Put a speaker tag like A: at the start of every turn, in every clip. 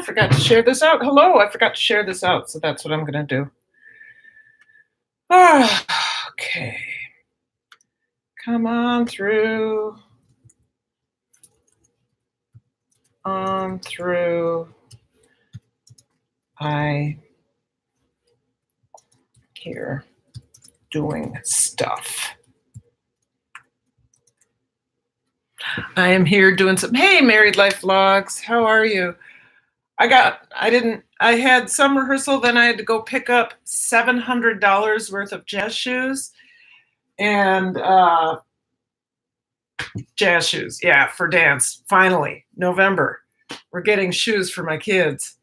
A: forgot to share this out. Hello, I forgot to share this out, so that's what I'm going to do. Okay. Come on through. On through. I here doing stuff. I am here doing some, hey, Married Life Vlogs, how are you? I had some rehearsal, then I had to go pick up $700 worth of jazz shoes. And jazz shoes, yeah, for dance. Finally, November. We're getting shoes for my kids.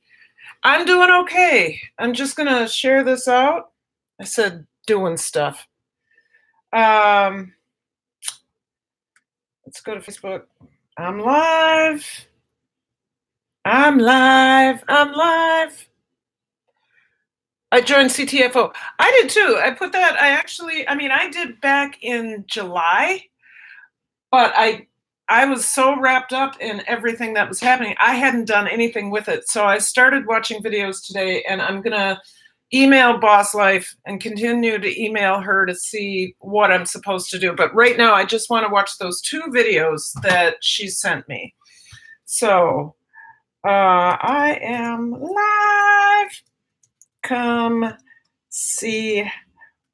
A: I'm doing okay. I'm just gonna share this out. I said doing stuff. Let's go to Facebook. I'm live. I'm live. I'm live. I joined CTFO. I did too. I put that, I did back in July, but I was so wrapped up in everything that was happening. I hadn't done anything with it. So I started watching videos today, and I'm going to email Boss Life and continue to email her to see what I'm supposed to do. But right now, I just want to watch those 2 videos that she sent me. So I am live. Come see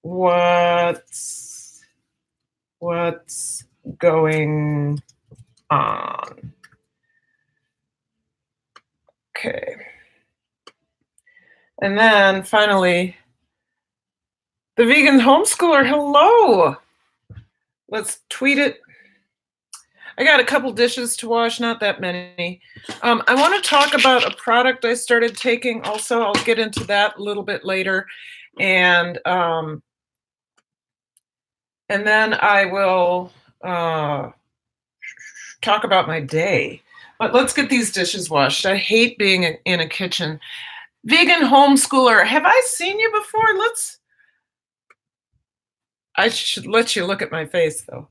A: what's going on. Okay. And then finally, the vegan homeschooler, hello. Let's tweet it. I got a couple dishes to wash, not that many. I want to talk about a product I started taking also. I'll get into that a little bit later. And then I will talk about my day. But let's get these dishes washed. I hate being in a kitchen. Vegan homeschooler, have I seen you before? I should let you look at my face though.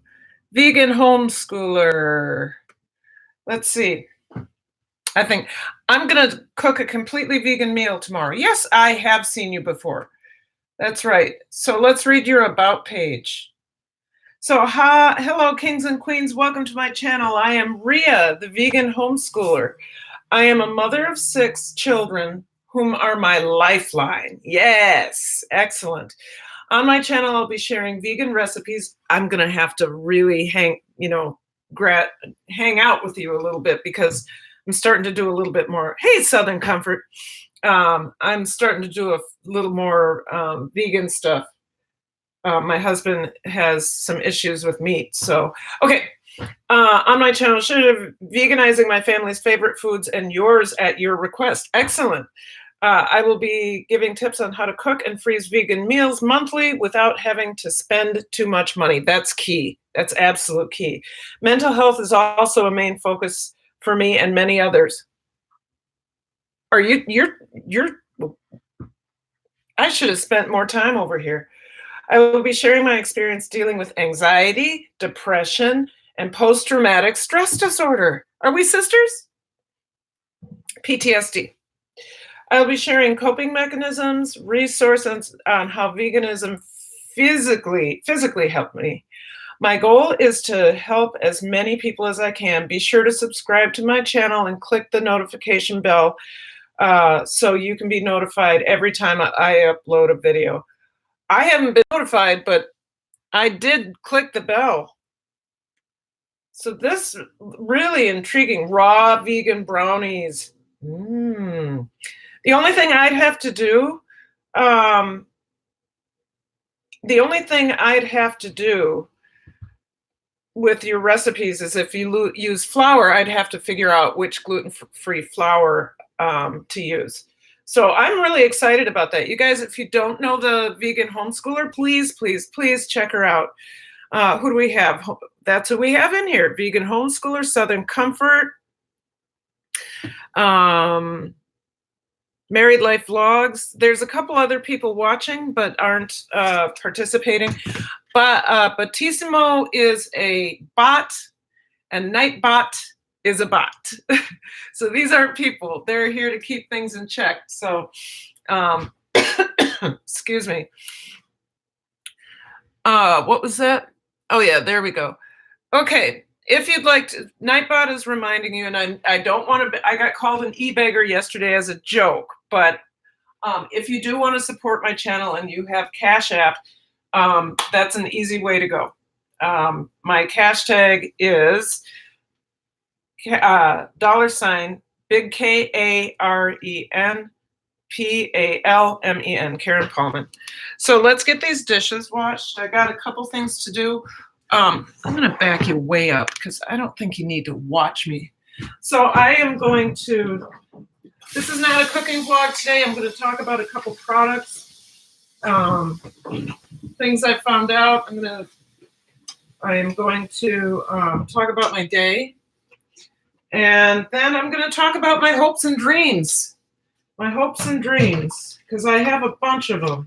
A: Vegan homeschooler. Let's see. I think I'm going to cook a completely vegan meal tomorrow. Yes, I have seen you before. That's right. So let's read your about page. So hello, kings and queens. Welcome to my channel. I am Rhea, the vegan homeschooler. I am a mother of 6 children whom are my lifeline. Yes, excellent. On my channel, I'll be sharing vegan recipes. I'm going to have to really hang out with you a little bit because I'm starting to do a little bit more. Hey, Southern Comfort. I'm starting to do a little more vegan stuff. My husband has some issues with meat. So, okay. On my channel, veganizing my family's favorite foods and yours at your request. Excellent. I will be giving tips on how to cook and freeze vegan meals monthly without having to spend too much money. That's key. That's absolute key. Mental health is also a main focus for me and many others. I should have spent more time over here. I will be sharing my experience dealing with anxiety, depression, and post-traumatic stress disorder. Are we sisters? PTSD. I'll be sharing coping mechanisms, resources on how veganism physically helped me. My goal is to help as many people as I can. Be sure to subscribe to my channel and click the notification bell so you can be notified every time I upload a video. I haven't been notified, but I did click the bell. So this really intriguing, raw vegan brownies. The only thing I'd have to do, with your recipes is if you use flour, I'd have to figure out which gluten-free flour to use. So I'm really excited about that. You guys, if you don't know the vegan homeschooler, please, please, please check her out. Who do we have? That's who we have in here. Vegan homeschooler, Southern Comfort. Married Life Vlogs. There's a couple other people watching but aren't participating. But Batissimo is a bot, and Nightbot is a bot. So these aren't people. They're here to keep things in check. So, excuse me. What was that? Oh yeah, there we go. Okay, if you'd like to, Nightbot is reminding you, and I don't want to, I got called an e-beggar yesterday as a joke, but if you do want to support my channel and you have Cash App, that's an easy way to go. My cashtag is $, big Karenpalmen, Karenpalmen. So let's get these dishes washed. I got a couple things to do. I'm going to back you way up because I don't think you need to watch me. So I am going to, this is not a cooking vlog today. I'm going to talk about a couple products, things I found out. I am going to talk about my day. And then I'm going to talk about my hopes and dreams. My hopes and dreams, because I have a bunch of them.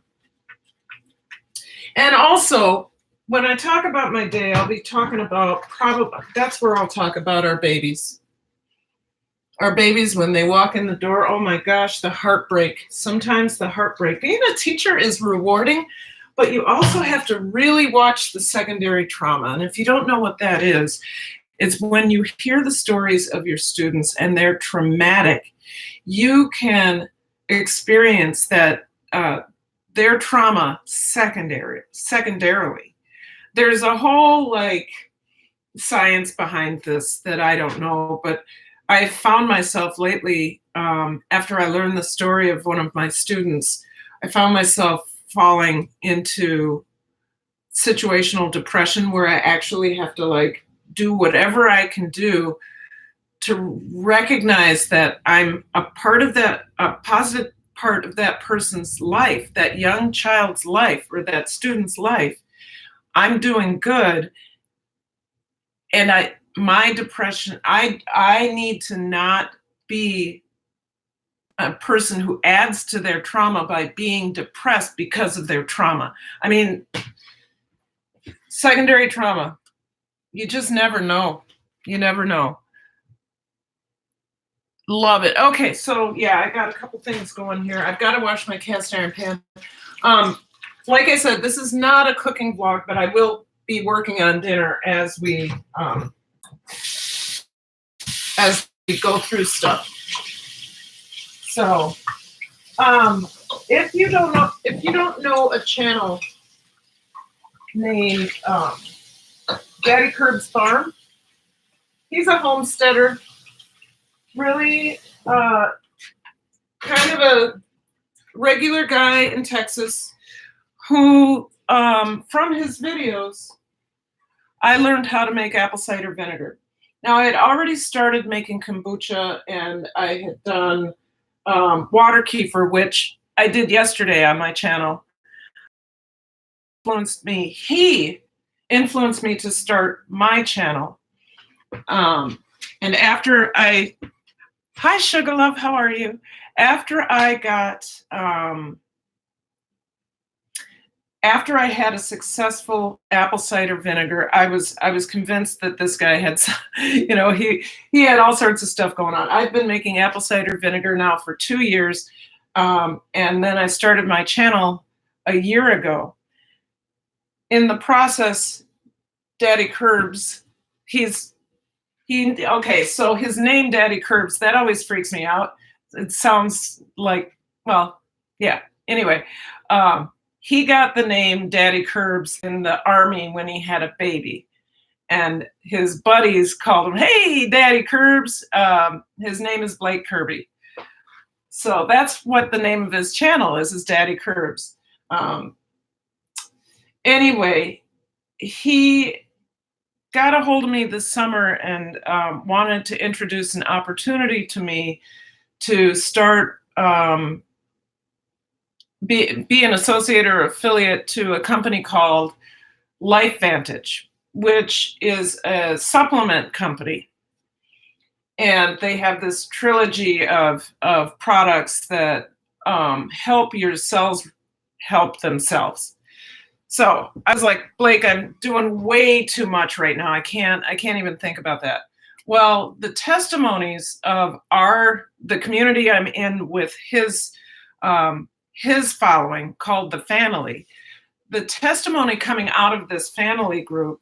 A: And also, when I talk about my day, I'll be talking about that's where I'll talk about our babies. Our babies, when they walk in the door, oh my gosh, the heartbreak. Sometimes the heartbreak. Being a teacher is rewarding, but you also have to really watch the secondary trauma. And if you don't know what that is, it's when you hear the stories of your students and they're traumatic, you can experience that their trauma secondarily. There's a whole science behind this that I don't know, but I found myself lately, after I learned the story of one of my students, I found myself falling into situational depression where I actually have to do whatever I can do to recognize that I'm a part of that, a positive part of that person's life, that young child's life or that student's life. I'm doing good. And my depression, I need to not be a person who adds to their trauma by being depressed because of their trauma. I mean, secondary trauma, you just never know. You never know. Love it. Okay, so yeah, I got a couple things going here. I've got to wash my cast iron pan. Like I said, this is not a cooking vlog, but I will be working on dinner as we go through stuff. So, if you don't know a channel named Daddy Curb's Farm, he's a homesteader. Really kind of a regular guy in Texas who, from his videos, I learned how to make apple cider vinegar. Now, I had already started making kombucha, and I had done water kefir, which I did yesterday on my channel. He influenced me to start my channel. And after hi, Sugar Love, how are you? After I had a successful apple cider vinegar, I was convinced that this guy had, he had all sorts of stuff going on. I've been making apple cider vinegar now for 2 years, and then I started my channel a year ago. In the process, Daddy Curbs, okay, so his name, Daddy Curbs, that always freaks me out. It sounds like, well, yeah. Anyway, he got the name Daddy Curbs in the Army when he had a baby. And his buddies called him, hey, Daddy Curbs. His name is Blake Kirby. So that's what the name of his channel is Daddy Curbs. Anyway, he got a hold of me this summer and wanted to introduce an opportunity to me to start be an associate or affiliate to a company called LifeVantage, which is a supplement company. And they have this trilogy of products that help your cells help themselves. So I was like, Blake, I'm doing way too much right now. I can't even think about that. Well, the testimonies of the community I'm in with his following, called the family, the testimony coming out of this family group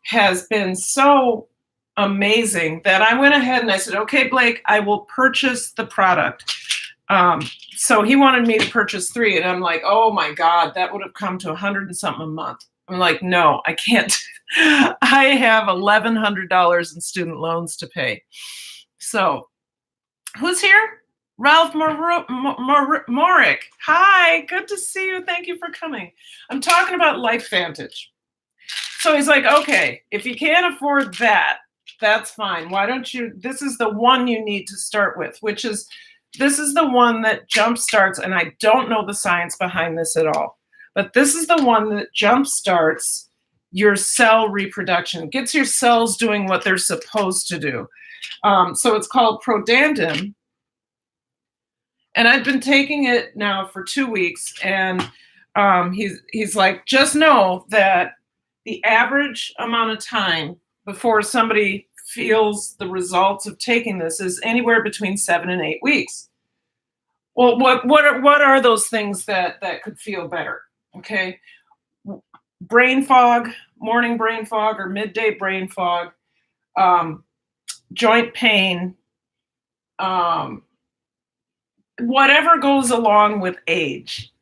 A: has been so amazing that I went ahead and I said, okay, Blake, I will purchase the product. So he wanted me to purchase 3, and I'm like, oh my God, that would have come to $100 and something a month. I'm like, no, I can't. I have $1,100 in student loans to pay. So who's here? Ralph Morick. Hi, good to see you. Thank you for coming. I'm talking about LifeVantage. So he's like, okay, if you can't afford that, that's fine. Why don't you, this is the one you need to start with, this is the one that jump starts, and I don't know the science behind this at all, but this is the one that jump starts your cell reproduction, gets your cells doing what they're supposed to do. So it's called Prodandim. And I've been taking it now for 2 weeks, and he's like, just know that the average amount of time before somebody feels the results of taking this is anywhere between 7 and 8 weeks. Well, what are those things that could feel better? Okay, brain fog, morning brain fog or midday brain fog, joint pain, whatever goes along with age.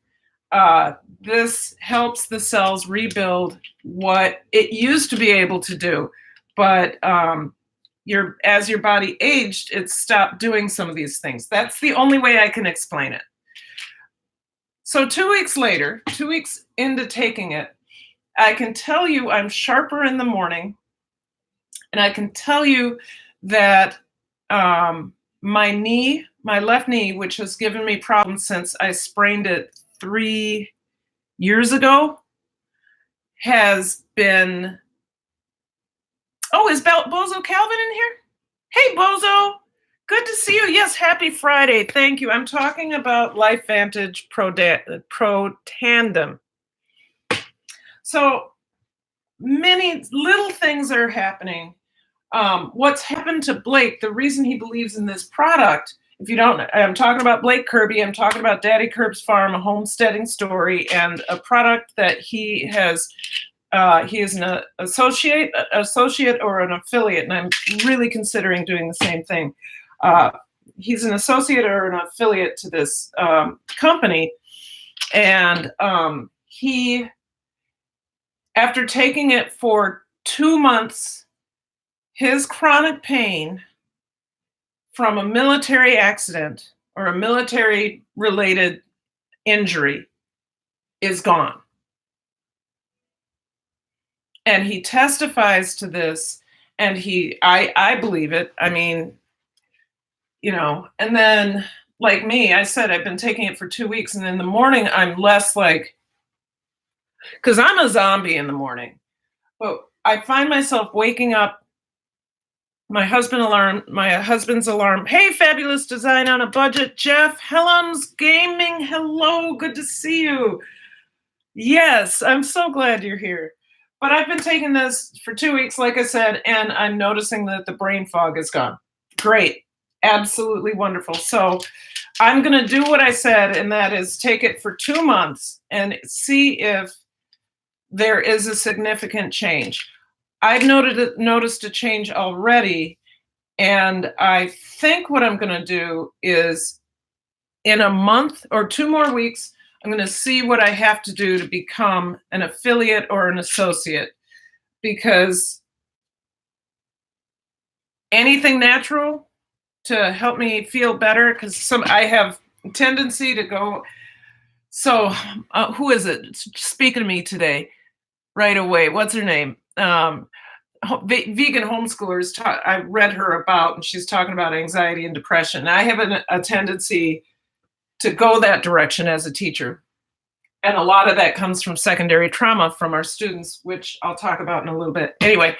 A: This helps the cells rebuild what it used to be able to do, but as your body aged, it stopped doing some of these things. That's the only way I can explain it. So 2 weeks later, 2 weeks into taking it, I can tell you I'm sharper in the morning, and I can tell you that my left knee, which has given me problems since I sprained it 3 years ago, has been. Oh, is Bozo Calvin in here? Hey, Bozo. Good to see you. Yes, happy Friday. Thank you. I'm talking about LifeVantage Protandim. So many little things are happening. What's happened to Blake, the reason he believes in this product, if you don't, I'm talking about Blake Kirby, I'm talking about Daddy Kerb's Farm, a homesteading story, and a product that he has. He is an associate or an affiliate, and I'm really considering doing the same thing. He's an associate or an affiliate to this company, and he, after taking it for 2 months, his chronic pain from a military accident or a military-related injury is gone. And he testifies to this, and I believe it. I mean, and then, like me, I said I've been taking it for 2 weeks, and in the morning I'm less like, because I'm a zombie in the morning, but I find myself waking up, my husband's alarm. Hey, Fabulous Design on a Budget, Jeff Helms Gaming. Hello, good to see you. Yes, I'm so glad you're here. But I've been taking this for 2 weeks, like I said, and I'm noticing that the brain fog is gone. Great. Absolutely wonderful. So I'm going to do what I said, and that is take it for 2 months and see if there is a significant change. I've noticed a change already, and I think what I'm going to do is in a month or 2 more weeks, I'm going to see what I have to do to become an affiliate or an associate, because anything natural to help me feel better, because I have a tendency to go. So who is it speaking to me today right away? What's her name? Vegan homeschoolers. I read her about, and she's talking about anxiety and depression. I have a tendency to go that direction as a teacher. And a lot of that comes from secondary trauma from our students, which I'll talk about in a little bit. Anyway,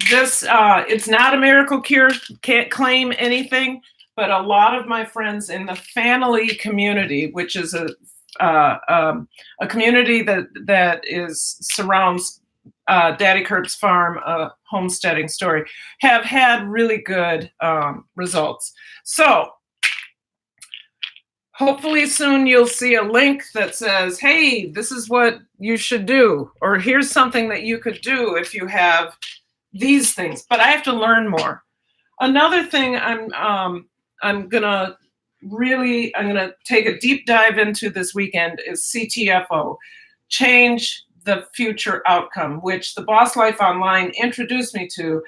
A: this, it's not a miracle cure, can't claim anything, but a lot of my friends in the family community, which is a community that surrounds Daddy Kurt's Farm, homesteading story, have had really good results. So hopefully soon you'll see a link that says, hey, this is what you should do, or here's something that you could do if you have these things. But I have to learn more. Another thing I'm gonna take a deep dive into this weekend is CTFO, Change the Future Outcome, which the Boss Life Online introduced me to.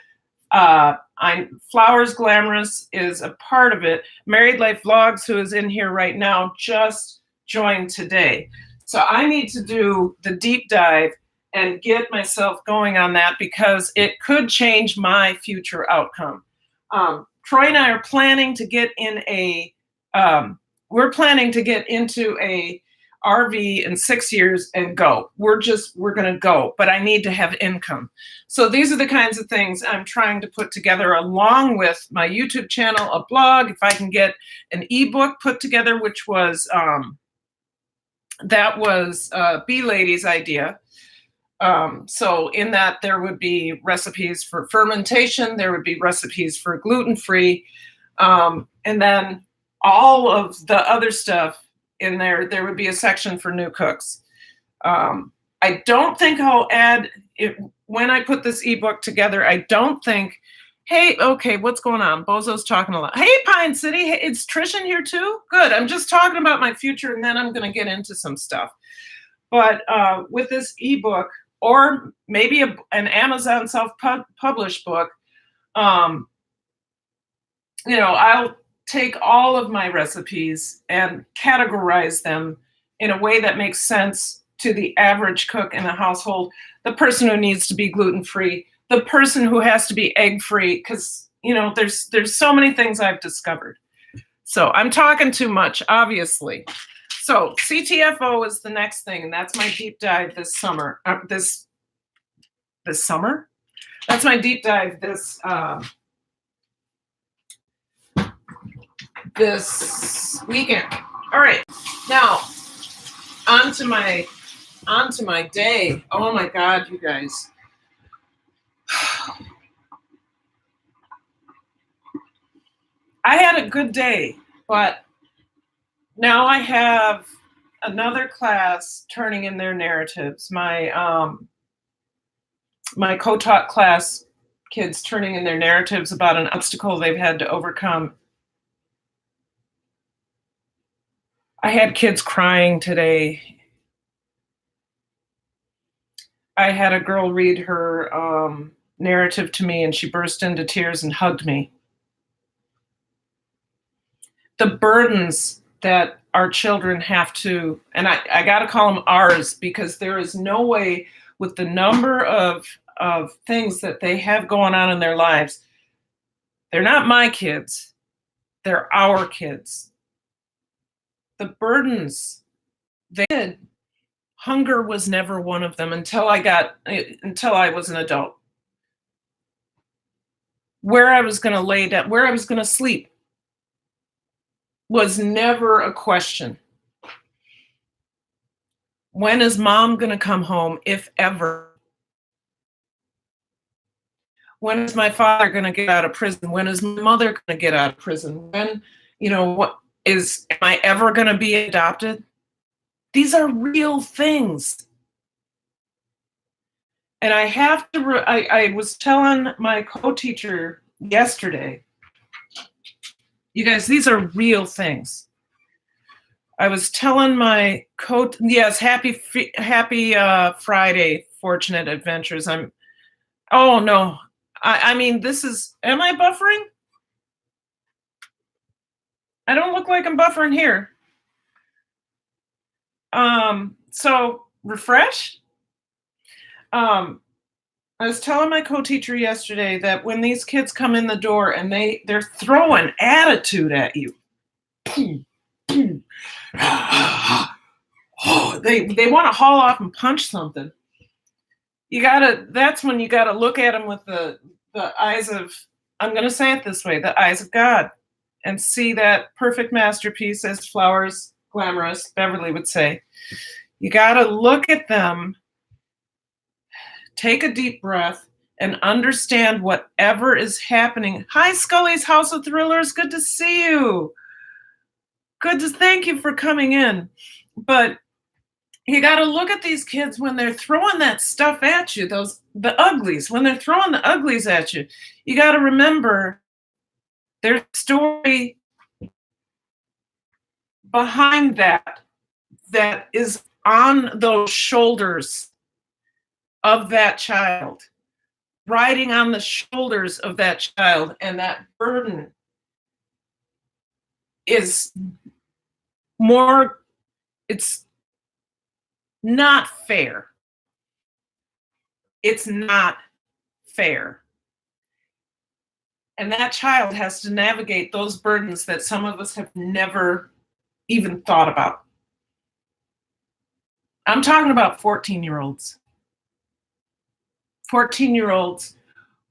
A: Flowers Glamorous is a part of it. Married Life Vlogs, who is in here right now, just joined today. So I need to do the deep dive and get myself going on that, because it could change my future outcome. Troy and I are planning to get in we're planning to get into a RV in 6 years and go. We're going to go, but I need to have income. So these are the kinds of things I'm trying to put together, along with my YouTube channel, a blog. If I can get an ebook put together, which was, that was B Lady's idea. So in that, there would be recipes for fermentation, there would be recipes for gluten-free, and then all of the other stuff in there would be a section for new cooks. I don't think I'll add it when I put this ebook together. I don't think, hey, okay, what's going on? Bozo's talking a lot. Hey, Pine City, hey, it's Trish in here too? Good, I'm just talking about my future, and then I'm gonna get into some stuff. But with this ebook, or maybe an Amazon self-published book, I'll take all of my recipes and categorize them in a way that makes sense to the average cook in a household, the person who needs to be gluten-free, the person who has to be egg-free, because there's so many things I've discovered. So I'm talking too much, obviously. So CTFO is the next thing, and that's my deep dive this summer. This summer? That's my deep dive this this weekend. All right, now on to my day. Oh my God, you guys. I had a good day, but now I have another class turning in their narratives. My my co-taught class, kids turning in their narratives about an obstacle they've had to overcome. I had kids crying today. I had a girl read her narrative to me, and she burst into tears and hugged me. The burdens that our children have to, and I got to call them ours, because there is no way, with the number of things that they have going on in their lives, they're not my kids, they're our kids. The burdens they did, hunger was never one of them until I was an adult. Where I was going to lay down, where I was going to sleep, was never a question. When is mom going to come home, if ever? When is my father going to get out of prison? When is my mother going to get out of prison? When, am I ever going to be adopted? These are real things. And I have to, I was telling my co-teacher yesterday, you guys, these are real things. I was telling my yes, happy Friday, Fortunate Adventures. Oh no, I mean, this is, am I buffering? I don't look like I'm buffering here. So refresh. I was telling my co-teacher yesterday that when these kids come in the door and they're throwing attitude at you, they want to haul off and punch something. That's when you gotta look at them with the eyes of, I'm gonna say it this way, the eyes of God, and see that perfect masterpiece, as Flowers Glamorous, Beverly would say. You gotta look at them take a deep breath and understand whatever is happening. Hi, Scully's House of Thrillers. Good to see you. Thank you for coming in. But you got to look at these kids when they're throwing that stuff at you, the uglies. When they're throwing the uglies at you, you got to remember there's a story behind that is on those shoulders of that child, riding on the shoulders of that child, and that burden is more, it's not fair. It's not fair. And that child has to navigate those burdens that some of us have never even thought about. I'm talking about 14-year-olds. 14-year-olds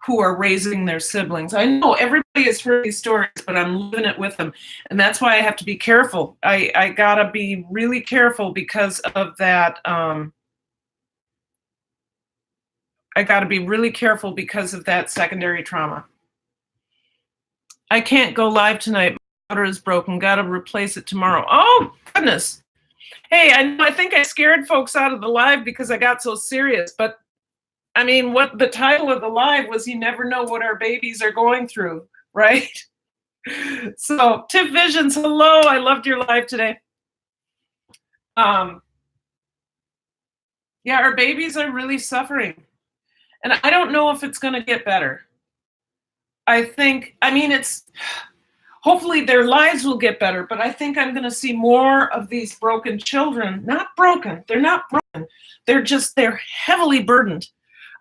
A: who are raising their siblings. I know everybody has heard these stories, but I'm living it with them. And that's why I have to be careful. I gotta be really careful because of that. I gotta be really careful because of that secondary trauma. I can't go live tonight. My router is broken. Gotta replace it tomorrow. Oh, goodness. Hey, I think I scared folks out of the live because I got so serious, but I mean, what the title of the live was, you never know what our babies are going through, right? So, Tiff Visions, hello. I loved your live today. Yeah, our babies are really suffering. And I don't know if it's going to get better. Hopefully their lives will get better, but I think I'm going to see more of these broken children. Not broken. They're not broken. They're heavily burdened.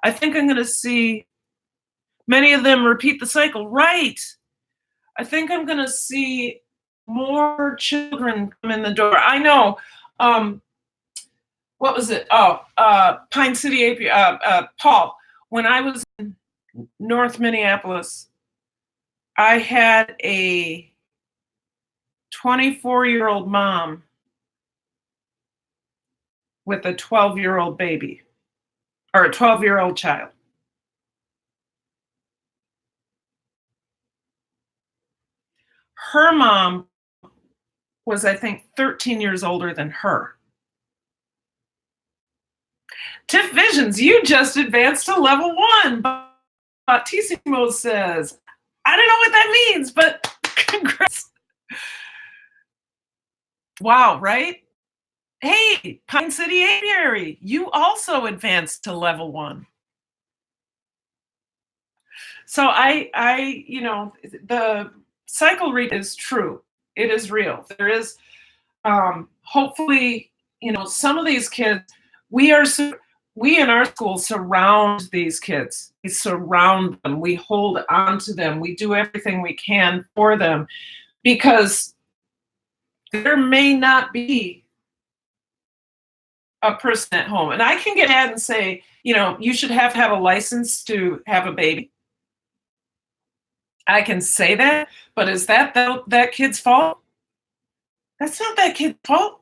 A: I think I'm going to see many of them repeat the cycle. Right. I think I'm going to see more children come in the door. I know. What was it? Pine City, Paul. When I was in North Minneapolis, I had a 24-year-old mom with a 12-year-old baby, or a 12-year-old child. Her mom was, I think, 13 years older than her. Tiff Visions, you just advanced to level 1. Bautissimo says, I don't know what that means, but congrats. Wow, right? Hey, Pine City Apiary, you also advanced to level 1. So the cycle read is true. It is real. There is, hopefully, some of these kids, we in our school surround these kids. We surround them. We hold on to them. We do everything we can for them because there may not be a person at home. And I can get mad and say, you should have to have a license to have a baby. I can say that, but is that kid's fault? That's not that kid's fault.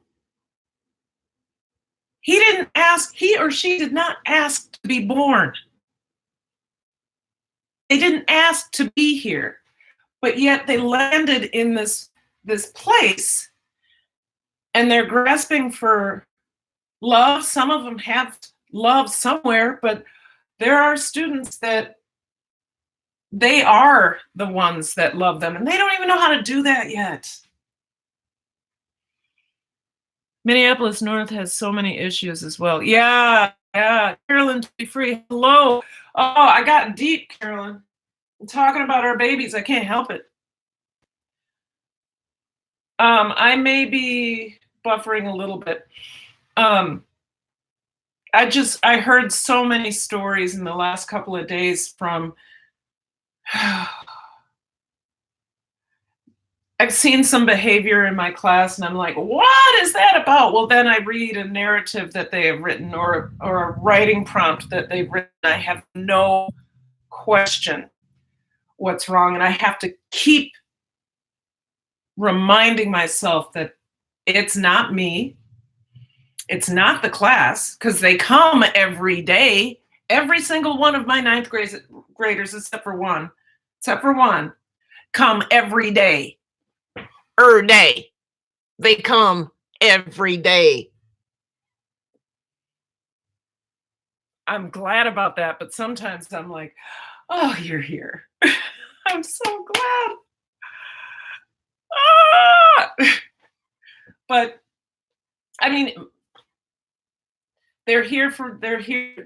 A: He or she did not ask to be born. They didn't ask to be here, but yet they landed in this place and they're grasping for love. Some of them have love somewhere, but there are students that they are the ones that love them and they don't even know how to do that yet. Minneapolis North has so many issues as well. Yeah. Carolyn, to be free. Hello. Oh, I got deep, Carolyn. I'm talking about our babies. I can't help it. I may be buffering a little bit. I heard so many stories in the last couple of days from I've seen some behavior in my class and I'm like, what is that about? Well, then I read a narrative that they have written or a writing prompt that they've written. I have no question what's wrong. And I have to keep reminding myself that it's not me. It's not the class, because they come every day Every single one of my ninth graders, except for one, come every day. Day. They come every day. I'm glad about that, but sometimes I'm like, oh, you're here. I'm so glad. Ah! But I mean, they're here.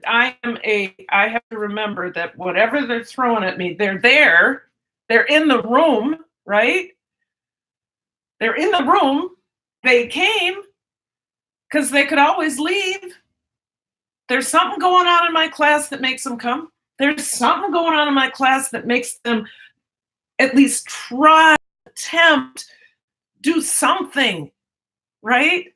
A: I have to remember that whatever they're throwing at me, they're there. They're in the room, right? They're in the room. They came because they could always leave. There's something going on in my class that makes them come. There's something going on in my class that makes them at least try, attempt, do something, right?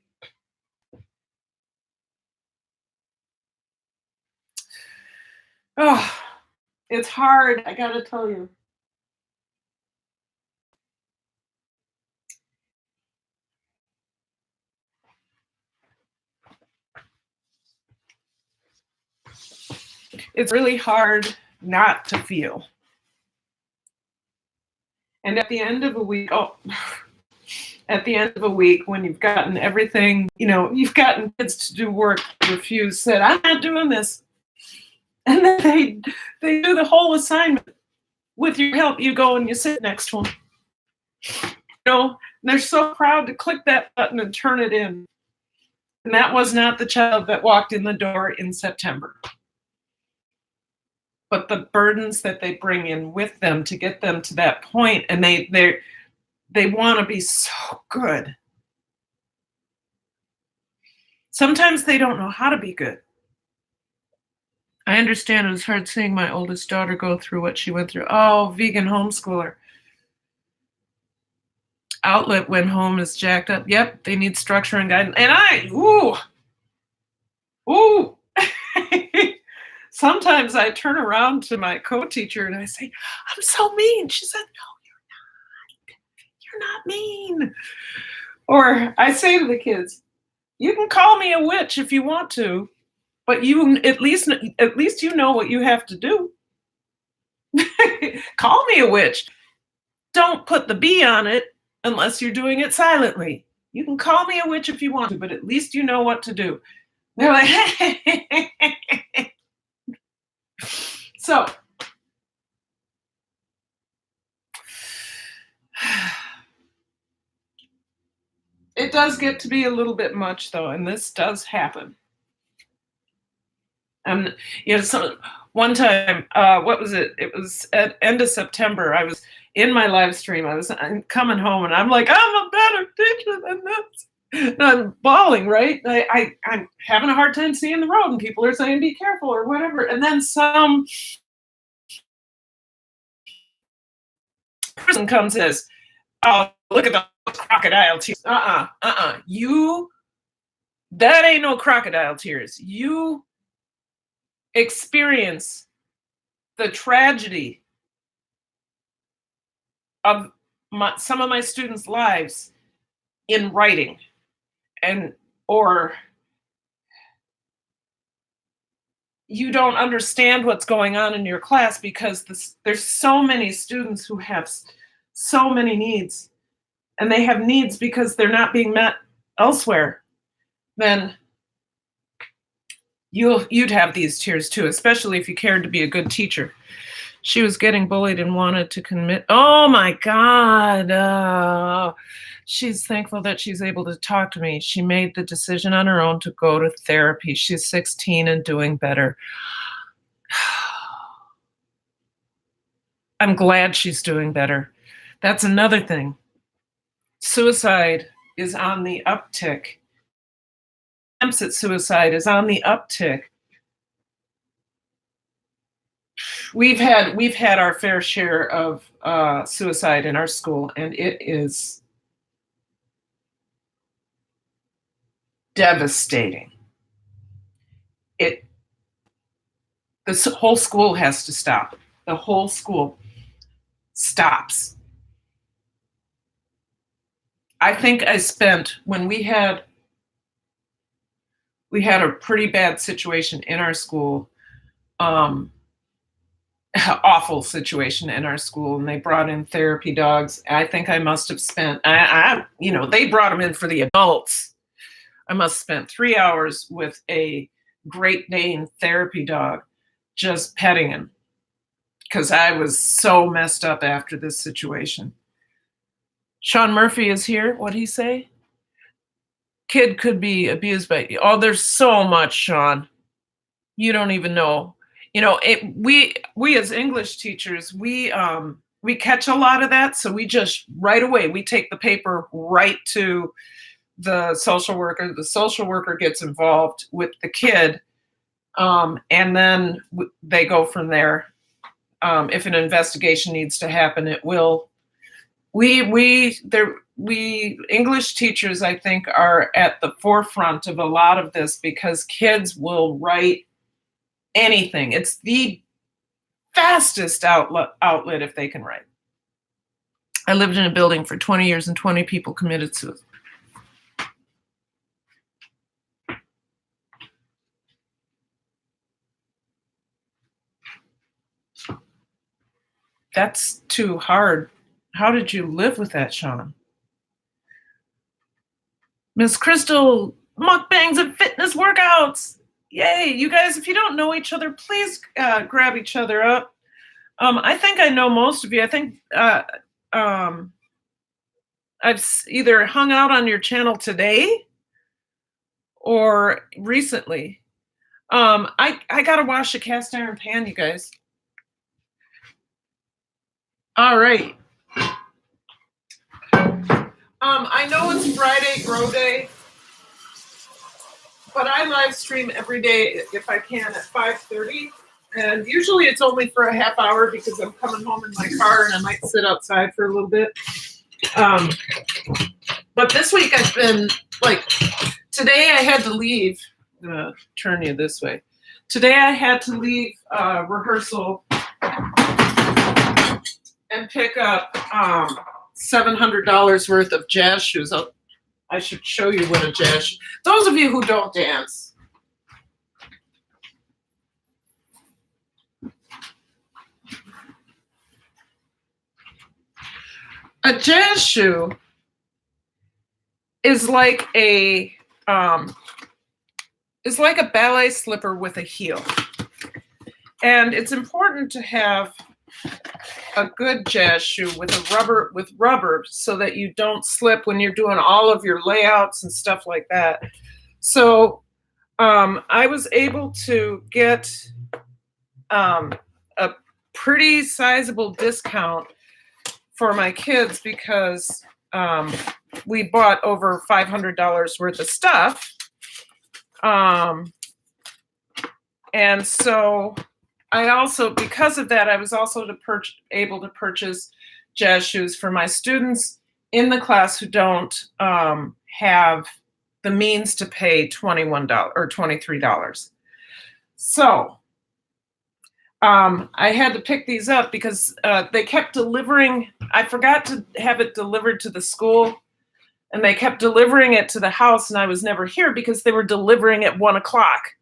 A: Oh, it's hard, I gotta tell you. It's really hard not to feel. And at the end of a week, when you've gotten everything, you've gotten kids to do work, refuse, said, I'm not doing this. And then they do the whole assignment. With your help, you go and you sit next to them. They're so proud to click that button and turn it in. And that was not the child that walked in the door in September. But the burdens that they bring in with them to get them to that point, and they want to be so good. Sometimes they don't know how to be good. I understand it was hard seeing my oldest daughter go through what she went through. Oh, vegan homeschooler. Outlet when home is jacked up. Yep, they need structure and guidance. And ooh. Sometimes I turn around to my co-teacher and I say, I'm so mean. She said, no, you're not mean. Or I say to the kids, you can call me a witch if you want to, but you at least you know what you have to do. Call me a witch. Don't put the B on it unless you're doing it silently. You can call me a witch if you want to, but at least you know what to do. They're like, so it does get to be a little bit much, though, and this does happen. So one time, what was it? It was at end of September. I was in my live stream. I'm coming home, and I'm like, I'm a better teacher than this. And I'm bawling, right? I'm having a hard time seeing the road, and people are saying, be careful, or whatever. And then some person comes and says, oh, look at those crocodile tears. That ain't no crocodile tears. You experience the tragedy of some of my students' lives in writing, or you don't understand what's going on in your class because there's so many students who have so many needs, and they have needs because they're not being met elsewhere. Then you'd have these tears too, especially if you cared to be a good teacher. She was getting bullied and wanted to commit. Oh my God. She's thankful that she's able to talk to me. She made the decision on her own to go to therapy. She's 16 and doing better. I'm glad she's doing better. That's another thing. Suicide is on the uptick. Attempts at suicide is on the uptick. We've had our fair share of suicide in our school, and it is devastating. This whole school has to stop. The whole school stops. I think I spent, when we had a pretty bad situation in our school, awful situation in our school, and they brought in therapy dogs. I think I must have spent, they brought them in for the adults. I must have spent 3 hours with a Great Dane therapy dog, just petting him, because I was so messed up after this situation. Sean Murphy is here. What'd he say? Kid could be abused by, oh, there's so much, Sean. You don't even know. We as English teachers, we catch a lot of that. So we just right away, we take the paper right to the social worker. The social worker gets involved with the kid. And then they go from there. If an investigation needs to happen, it will. We English teachers, I think, are at the forefront of a lot of this, because kids will write anything. It's the fastest outlet if they can write. I lived in a building for 20 years and 20 people committed suicide. That's too hard. How did you live with that, Sean? Miss Crystal, mukbangs and fitness workouts. Yay, you guys, if you don't know each other, please grab each other up. I think I know most of you. I think I've either hung out on your channel today or recently. I gotta wash a cast iron pan, you guys. All right. I know it's Friday, Grow Day, but I live stream every day if I can at 5:30. And usually it's only for a half hour, because I'm coming home in my car and I might sit outside for a little bit. But this week I've been today I had to leave. I'm gonna turn you this way. Today I had to leave rehearsal and pick up $700 worth of jazz shoes. I should show you what a jazz. Those of you who don't dance. A jazz shoe is like a ballet slipper with a heel. And it's important to have a good jazz shoe with rubber so that you don't slip when you're doing all of your layouts and stuff like that. So I was able to get a pretty sizable discount for my kids, because we bought over $500 worth of stuff. And so I also, because of that, I was also able to purchase jazz shoes for my students in the class who don't have the means to pay $21 or $23. So I had to pick these up because they kept delivering. I forgot to have it delivered to the school, and they kept delivering it to the house, and I was never here because they were delivering at 1 o'clock.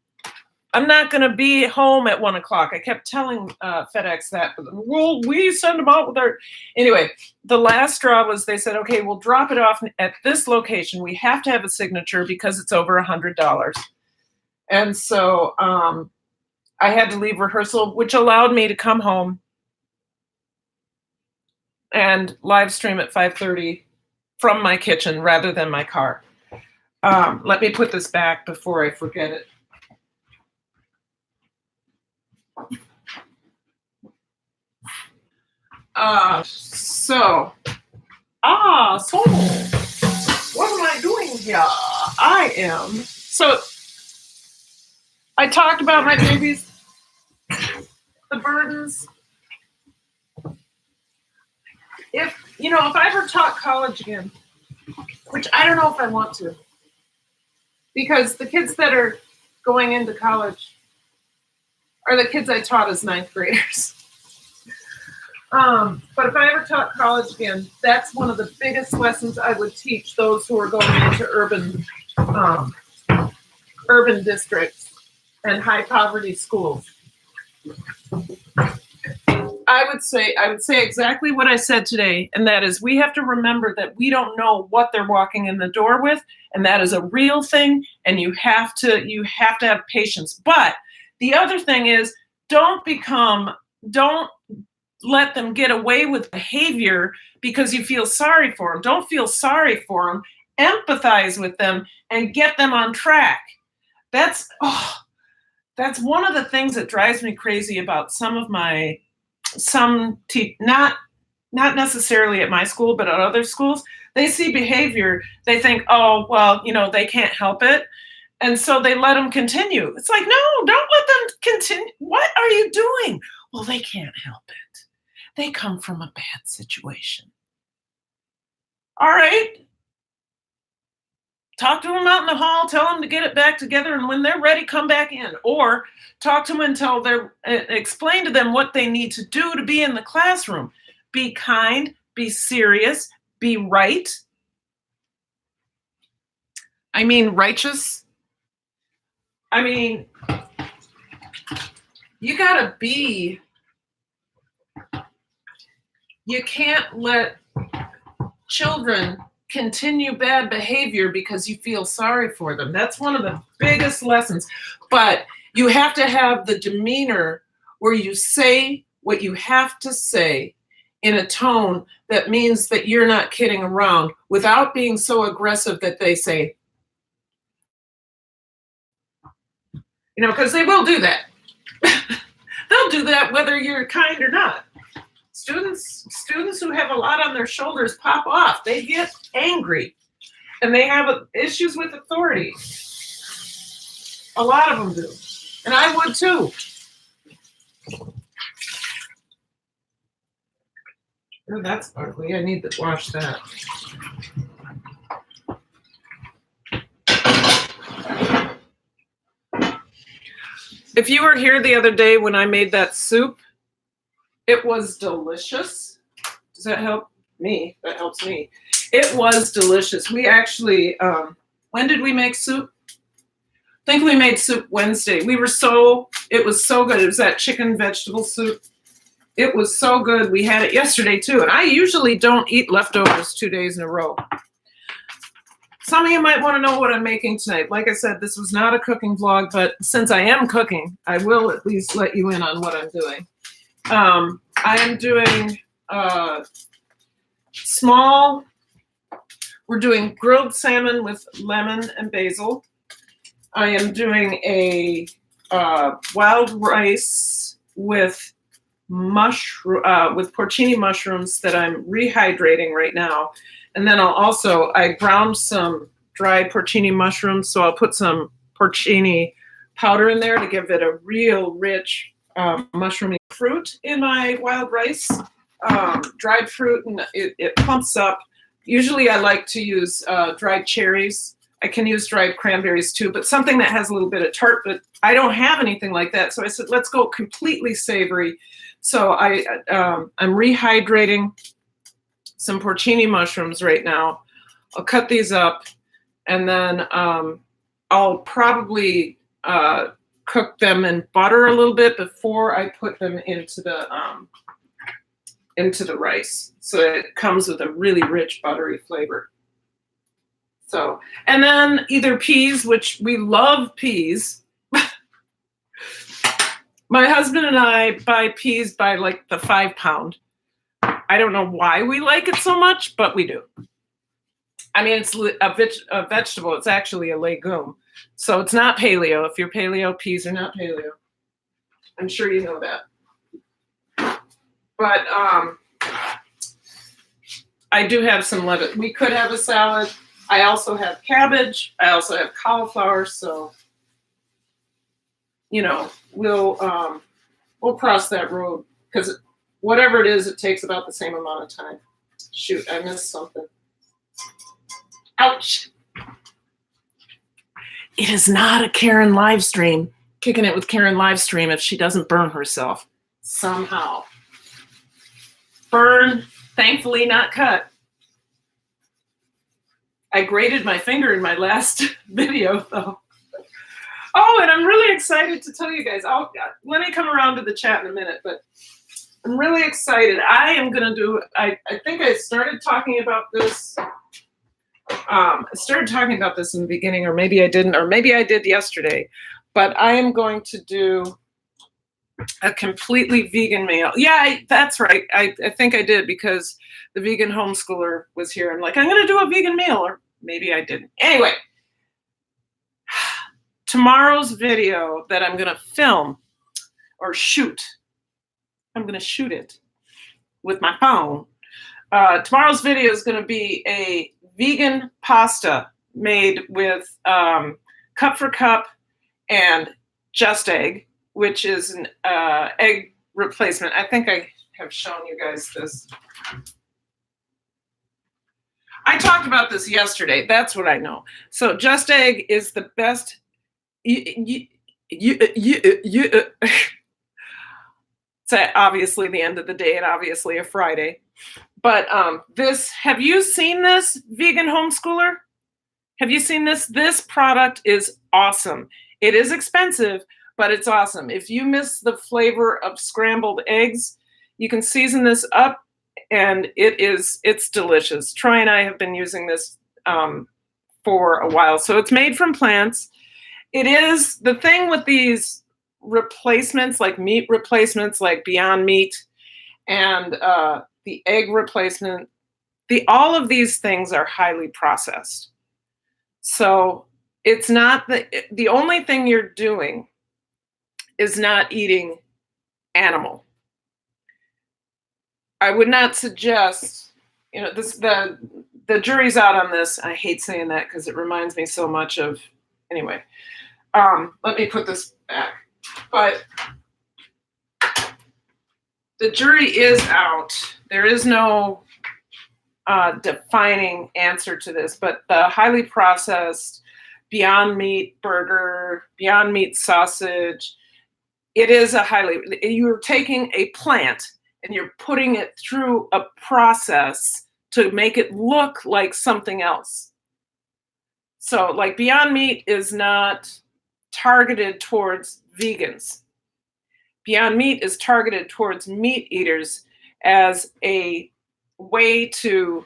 A: I'm not going to be home at 1 o'clock. I kept telling FedEx that. Well, we send them out with our... Anyway, the last straw was they said, okay, we'll drop it off at this location. We have to have a signature because it's over $100. And so I had to leave rehearsal, which allowed me to come home and live stream at 5:30 from my kitchen rather than my car. Let me put this back before I forget it. So what am I doing here? I talked about my babies, the burdens. If I ever taught college again, which I don't know if I want to, because the kids that are going into college are the kids I taught as 9th graders. But if I ever taught college again, that's one of the biggest lessons I would teach those who are going into urban districts and high poverty schools. I would say exactly what I said today, and that is we have to remember that we don't know what they're walking in the door with, and that is a real thing, and you have to have patience. But the other thing is don't let them get away with behavior because you feel sorry for them. Don't feel sorry for them. Empathize with them and get them on track. That's one of the things that drives me crazy about not necessarily at my school, but at other schools. They see behavior, they think, oh, well, they can't help it. And so they let them continue. It's like, no, don't let them continue. What are you doing? Well, they can't help it. They come from a bad situation. All right. Talk to them out in the hall, tell them to get it back together, and when they're ready, come back in. Or talk to them until explain to them what they need to do to be in the classroom. Be kind, be serious, be right. I mean, righteous. I mean, you gotta be. You can't let children continue bad behavior because you feel sorry for them. That's one of the biggest lessons. But you have to have the demeanor where you say what you have to say in a tone that means that you're not kidding around without being so aggressive that they say, because they will do that. They'll do that whether you're kind or not. Students who have a lot on their shoulders pop off. They get angry, and they have issues with authority. A lot of them do, and I would too. Oh, that's ugly. I need to wash that. If you were here the other day when I made that soup, it was delicious. Does that help me? That helps me. It was delicious. We actually, when did we make soup? I think we made soup Wednesday. It was so good. It was that chicken vegetable soup. It was so good. We had it yesterday too. And I usually don't eat leftovers 2 days in a row. Some of you might want to know what I'm making tonight. Like I said, this was not a cooking vlog, but since I am cooking, I will at least let you in on what I'm doing. I am doing we're doing grilled salmon with lemon and basil. I am doing a wild rice with porcini mushrooms that I'm rehydrating right now. And then I ground some dried porcini mushrooms, so I'll put some porcini powder in there to give it a real rich mushroomy fruit in my wild rice. Dried fruit, and it pumps up. Usually I like to use dried cherries. I can use dried cranberries too, but something that has a little bit of tart, but I don't have anything like that. So I said, let's go completely savory. So I'm rehydrating some porcini mushrooms right now. I'll cut these up, and then I'll probably cook them in butter a little bit before I put them into the rice. So it comes with a really rich buttery flavor. So, and then either peas, which we love peas. My husband and I buy peas by like the 5 pound. I don't know why we like it so much, but we do. I mean, it's a vegetable. It's actually a legume. So it's not paleo. If you're paleo, peas are not paleo. I'm sure you know that. But I do have some lettuce. We could have a salad. I also have cabbage. I also have cauliflower. So, we'll cross that road, because whatever it is, it takes about the same amount of time. Shoot, I missed something. Ouch. It is not a Karen live stream. Kicking it with Karen live stream if she doesn't burn herself somehow. Burn, thankfully not cut. I grated my finger in my last video though. Oh, and I'm really excited to tell you guys. Let me come around to the chat in a minute, but I'm really excited. I am going to do, I think I started talking about this. I started talking about this in the beginning, or maybe I didn't, or maybe I did yesterday, but I am going to do a completely vegan meal. Yeah, that's right. I think I did, because the vegan homeschooler was here. I'm like, I'm going to do a vegan meal, or maybe I didn't. Anyway, tomorrow's video that I'm going to film or shoot, I'm going to shoot it with my phone. Tomorrow's video is going to be a vegan pasta made with cup for cup and Just Egg, which is an egg replacement. I think I have shown you guys this. I talked about this yesterday. That's what I know. So Just Egg is the best. It's obviously the end of the day and obviously a Friday. But have you seen this, vegan homeschooler? Have you seen this? This product is awesome. It is expensive, but it's awesome. If you miss the flavor of scrambled eggs, you can season this up, and it's delicious. Troy and I have been using this for a while. So it's made from plants. It is the thing with these replacements, like meat replacements, like Beyond Meat, and the egg replacement. All of these things are highly processed. So it's not the only thing you're doing is not eating animal. I would not suggest, the jury's out on this. I hate saying that because it reminds me so much of, anyway. Let me put this back. But the jury is out. There is no defining answer to this, but the highly processed Beyond Meat burger, Beyond Meat sausage, it is you're taking a plant and you're putting it through a process to make it look like something else. So like Beyond Meat is not targeted towards vegans. Beyond Meat is targeted towards meat eaters as a way to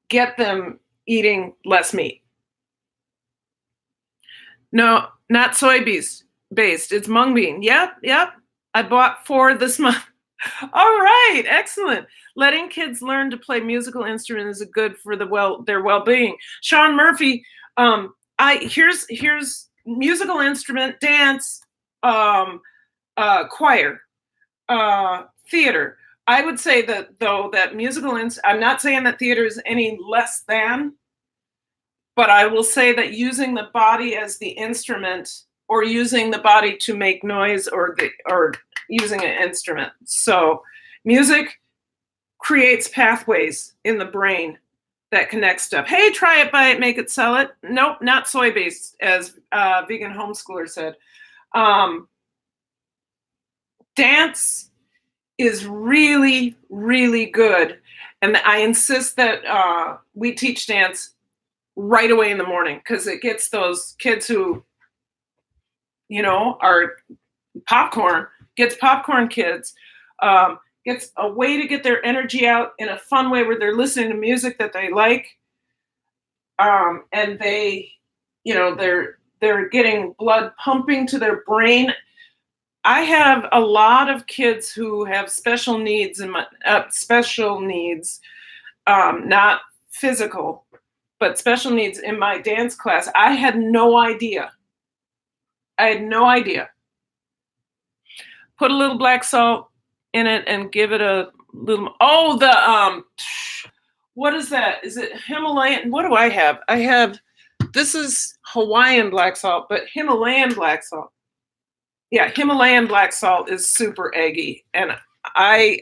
A: get them eating less meat. No, not soy-based. It's mung bean. Yep. I bought 4 this month. All right, excellent. Letting kids learn to play musical instruments is good for their well-being. Sean Murphy, here's musical instrument, dance, choir, theater. I would say that, though, that I'm not saying that theater is any less than, but I will say that using the body as the instrument, or using the body to make noise, or using an instrument. So music creates pathways in the brain that connect stuff. Hey, try it, buy it, make it, sell it. Nope, not soy-based, as vegan homeschooler said. Dance is really, really good. And I insist that we teach dance right away in the morning, because it gets those kids who, are gets popcorn kids, gets a way to get their energy out in a fun way where they're listening to music that they like. And they, they're getting blood pumping to their brain. I have a lot of kids who have special needs not physical, but special needs in my dance class. I had no idea. Put a little black salt in it and give it a little. What is that? Is it Himalayan? What do I have? This is Hawaiian black salt, but Himalayan black salt. Yeah, Himalayan black salt is super eggy, and I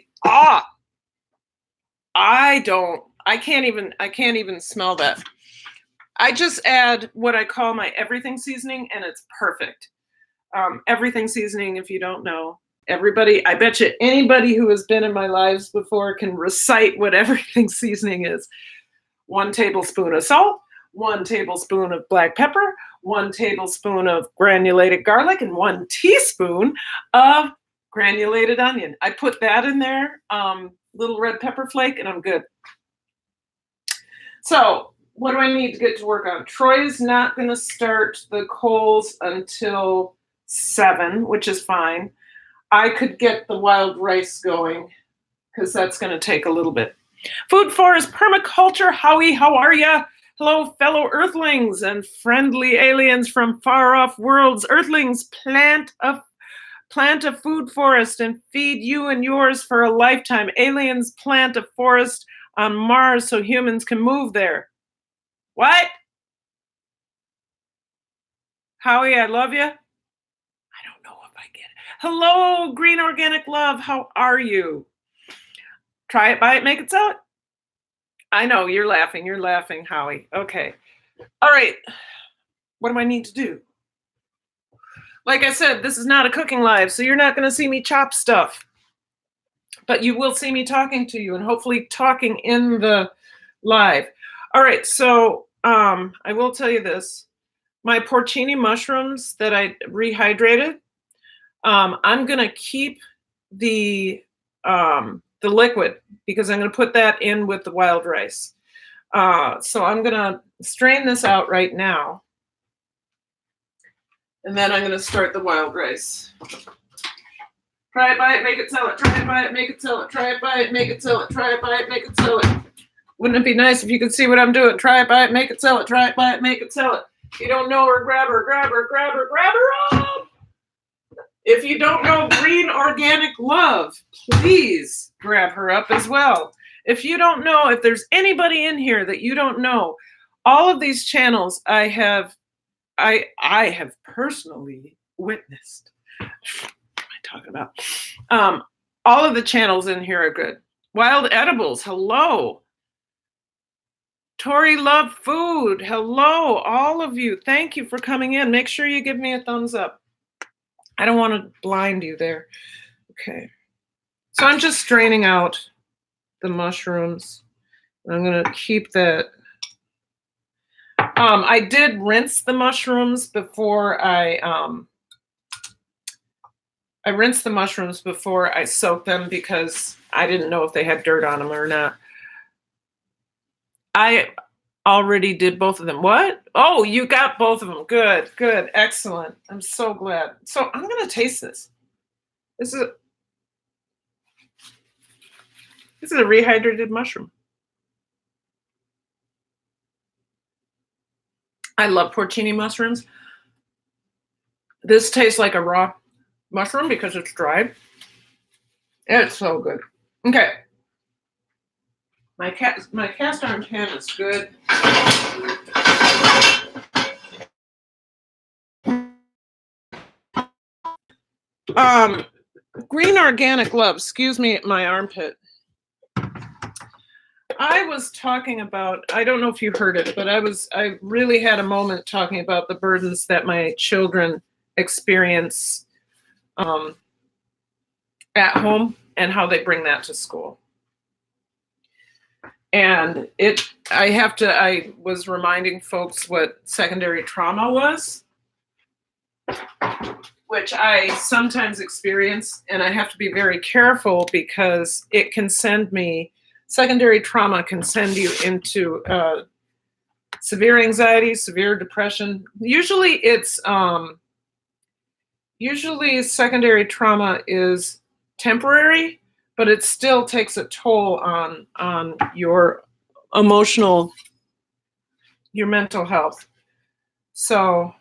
A: can't even smell that. I just add what I call my everything seasoning, and it's perfect. Everything seasoning, if you don't know, I bet you anybody who has been in my lives before can recite what everything seasoning is. 1 tablespoon of salt, 1 tablespoon of black pepper, 1 tablespoon of granulated garlic, and 1 teaspoon of granulated onion. I put that in there, little red pepper flake, and I'm good. So what do I need to get to work on? Troy's not going to start the coals until 7, which is fine. I could get the wild rice going because that's going to take a little bit. Food Forest Permaculture, Howie, how are ya? Hello, fellow Earthlings and friendly aliens from far-off worlds. Earthlings, plant a food forest and feed you and yours for a lifetime. Aliens, plant a forest on Mars so humans can move there. What? Howie, I love you. I don't know if I get it. Hello, Green Organic Love, how are you? Try it, buy it, make it, sell it. I know, you're laughing, Howie. Okay. All right. What do I need to do? Like I said, this is not a cooking live, so you're not going to see me chop stuff. But you will see me talking to you and hopefully talking in the live. All right, so I will tell you this. My porcini mushrooms that I rehydrated, I'm going to keep the liquid because I'm going to put that in with the wild rice. So I'm going to strain this out right now. And then I'm going to start the wild rice. Try it, buy it, make it, sell it. Try it, buy it, make it, sell it. Try it, buy it, make it, sell it. Try it, buy it, make it, sell it. Wouldn't it be nice if you could see what I'm doing? Try it, buy it, make it, sell it. Try it, buy it, make it, sell it. If you don't know her, grab her, grab her, grab her, grab her up. If you don't know Green Organic Love, please grab her up as well. If you don't know, if there's anybody in here that you don't know, all of these channels I have personally witnessed. What am I talking about? All of the channels in here are good. Wild Edibles, hello. Tori Love Food, hello, all of you. Thank you for coming in. Make sure you give me a thumbs up. I don't want to blind you there. Okay. So I'm just straining out the mushrooms. I'm going to keep that. I did rinse the mushrooms before I rinsed the mushrooms before I soaked them because I didn't know if they had dirt on them or not. I already did both of them. What? Oh, you got both of them. Good, good, excellent. I'm so glad. So I'm going to taste this. This is a rehydrated mushroom. I love porcini mushrooms. This tastes like a raw mushroom because it's dried. It's so good. Okay. My cast iron pan is good. Green Organic Love, excuse me, my armpit. I was talking about, I don't know if you heard it, but I really had a moment talking about the burdens that my children experience at home and how they bring that to school. And I was reminding folks what secondary trauma was, which I sometimes experience, and I have to be very careful because it can secondary trauma can send you into severe anxiety, severe depression. Usually secondary trauma is temporary, but it still takes a toll on your mental health. So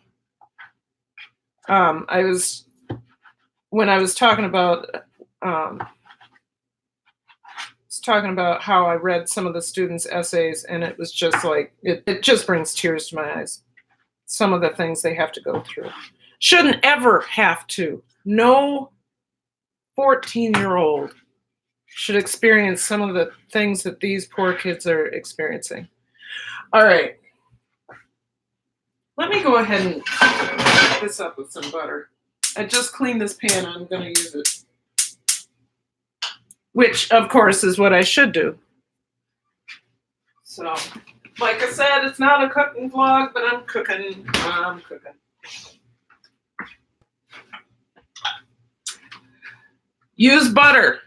A: when I was talking about how I read some of the students' essays, and it was just like, it just brings tears to my eyes. Some of the things they have to go through. Shouldn't ever have to. No 14-year-old should experience some of the things that these poor kids are experiencing. All right. Let me go ahead and pick this up with some butter. I just cleaned this pan. I'm going to use it. Which, of course, is what I should do. So Like I said, it's not a cooking vlog, but I'm cooking. Use butter.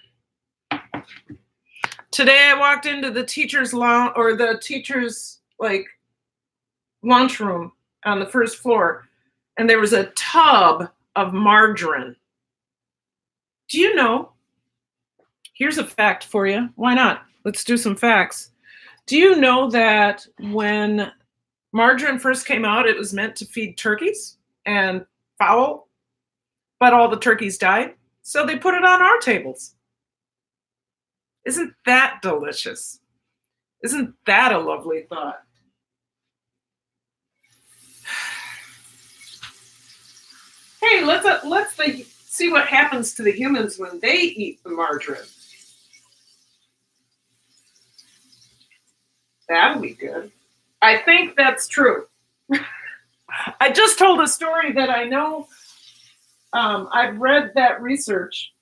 A: Today I walked into the teacher's lounge, or the teacher's lunchroom on the first floor, and there was a tub of margarine. Do you know? Here's a fact for you. Why not? Let's do some facts. Do you know that when margarine first came out, it was meant to feed turkeys and fowl, but all the turkeys died, so they put it on our tables. Isn't that delicious? Isn't that a lovely thought? Hey, let's see what happens to the humans when they eat the margarine. That'll be good. I think that's true. I just told a story that I know. I've read that research.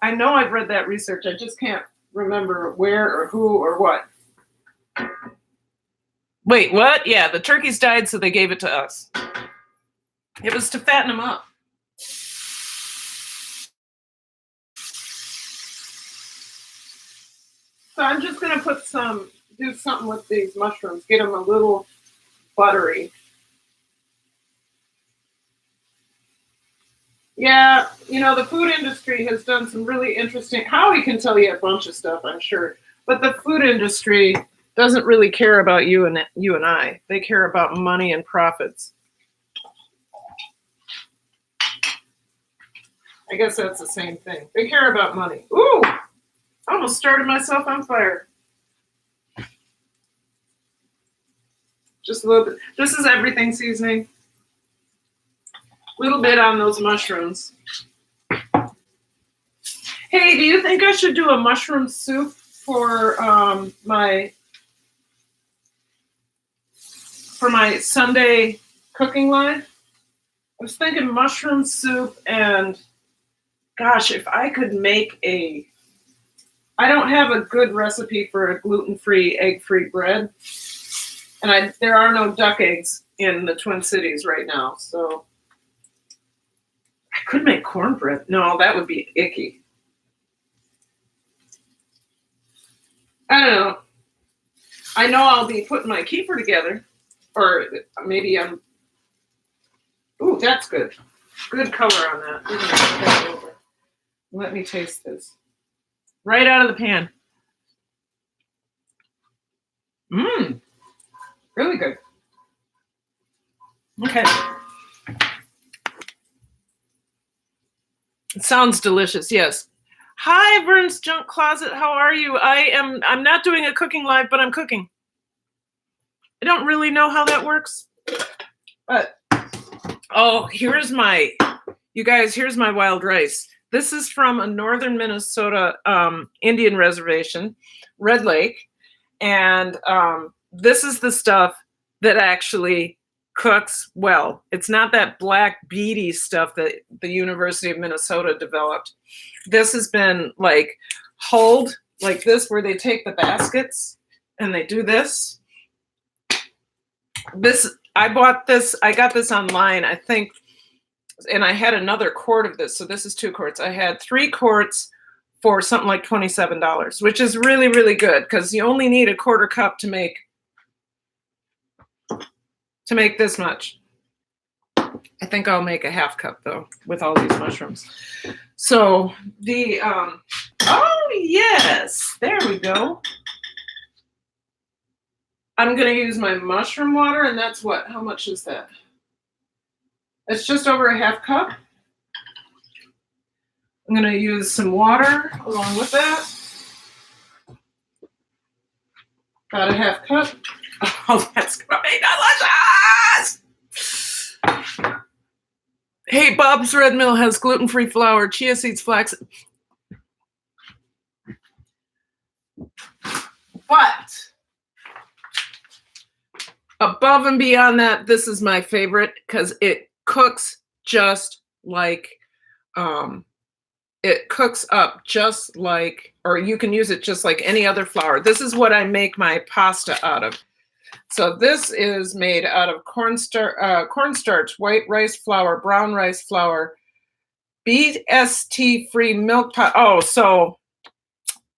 A: I know I've read that research. I just can't remember where or who or what. Wait, what? Yeah, the turkeys died, so they gave it to us. It was to fatten them up. So I'm just going to do something with these mushrooms, get them a little buttery. Yeah, the food industry has done some really interesting. Howie can tell you a bunch of stuff, I'm sure, but the food industry doesn't really care about you and I. They care about money and profits. I guess that's the same thing. They care about money. Ooh, I almost started myself on fire. Just a little bit. This is everything seasoning. A little bit on those mushrooms. Hey, do you think I should do a mushroom soup for my Sunday cooking live? I was thinking mushroom soup, and gosh, if I could make I don't have a good recipe for a gluten-free, egg-free bread, and there are no duck eggs in the Twin Cities right now, so I could make cornbread. No, that would be icky. I don't know. I know I'll be putting my kefir together, or maybe ooh, that's good. Good color on that. We're gonna put that over. Let me taste this. Right out of the pan. Mmm. Really good. Okay. It sounds delicious, yes. Hi, Vern's Junk Closet. How are you? I'm not doing a cooking live, but I'm cooking. I don't really know how that works. But here's my wild rice. This is from a northern Minnesota Indian reservation, Red Lake. And this is the stuff that actually cooks well. It's not that black beady stuff that the University of Minnesota developed. This has been hulled like this, where they take the baskets and they do this. I got this online, I think, and I had another quart of this. So this is 2 quarts. I had 3 quarts for something like $27, which is really, really good, because you only need a 1/4 cup to make this much. I think I'll make a 1/2 cup though, with all these mushrooms. So oh yes, there we go. I'm going to use my mushroom water, and that's what? How much is that? It's just over a 1/2 cup. I'm going to use some water along with that. About a 1/2 cup. Oh, that's going to be delicious! Hey, Bob's Red Mill has gluten-free flour, chia seeds, flax. But above and beyond that, this is my favorite, because it cooks just like it cooks up just like, or you can use it just like any other flour. This is what I make my pasta out of. So this is made out of cornstarch, white rice flour, brown rice flour, BST-free milk powder. Oh, so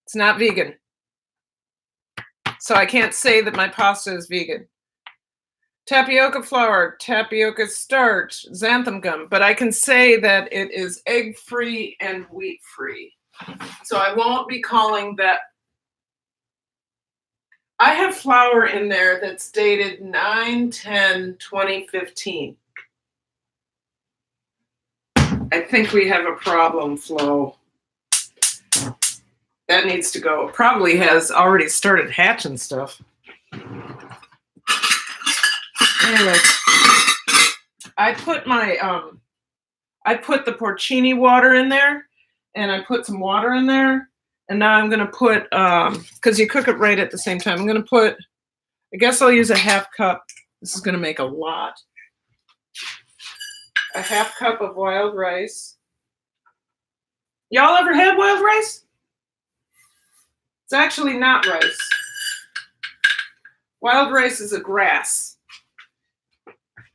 A: it's not vegan. So I can't say that my pasta is vegan. Tapioca flour, tapioca starch, xanthan gum, but I can say that it is egg-free and wheat-free. So I won't be calling that. I have flour in there that's dated 9/10/2015. I think we have a problem, Flo. That needs to go. Probably has already started hatching stuff. Anyway, I put the porcini water in there, and I put some water in there, and now I'm gonna put, because you cook it right at the same time, I'm gonna put, I guess I'll use a half cup. This is gonna make a lot. A half cup of wild rice. Y'all ever had wild rice? It's actually not rice. Wild rice is a grass.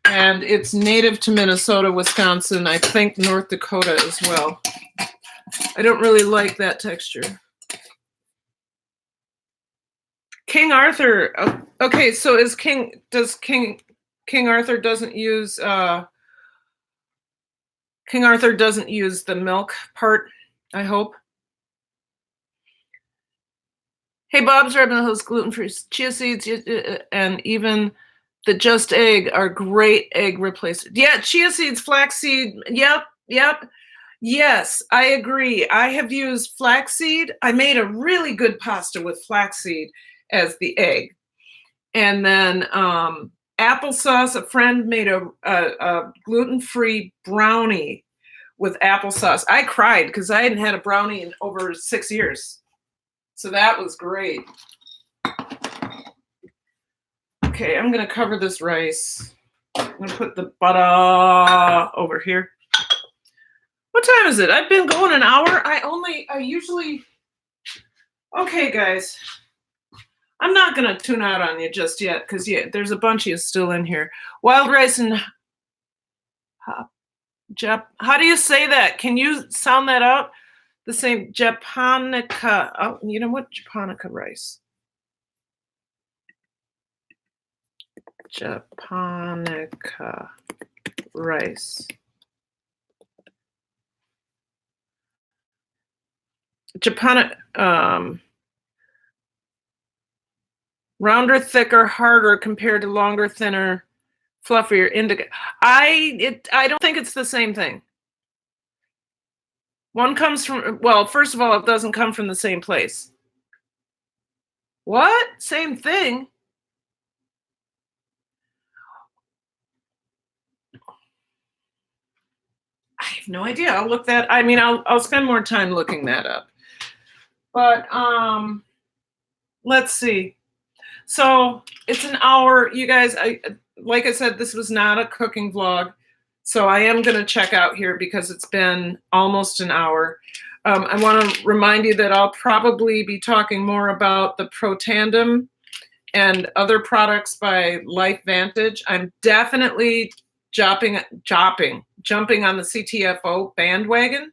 A: And it's native to Minnesota, Wisconsin, I think North Dakota as well. I don't really like that texture. King Arthur. Okay, so King Arthur doesn't use King Arthur doesn't use the milk part, I hope. Hey, Bob's Red Hills gluten-free chia seeds and even the Just Egg are great egg replacement. Yeah, chia seeds, flaxseed. Yep. Yes, I agree. I have used flaxseed. I made a really good pasta with flaxseed as the egg. And then applesauce. A friend made a gluten-free brownie with applesauce. I cried because I hadn't had a brownie in over 6 years. So that was great. Okay, I'm going to cover this rice. I'm going to put the butter over here. What time is it? I've been going an hour. I usually... Okay, guys. I'm not going to tune out on you just yet because there's a bunch of you still in here. Wild rice and... How do you say that? Can you sound that out? The same japonica. Oh, you know what? Japonica rice. Japonica rice. Rounder, thicker, harder compared to longer, thinner, fluffier, indigo. I don't think it's the same thing. One comes from, well, first of all, it doesn't come from the same place. What? Same thing? I have no idea. I'll look that. I mean, I'll spend more time looking that up. But let's see. So it's an hour, you guys. Like I said, this was not a cooking vlog, so I am going to check out here because it's been almost an hour. I want to remind you that I'll probably be talking more about the Pro Tandem and other products by LifeVantage. I'm definitely jumping on the CTFO bandwagon.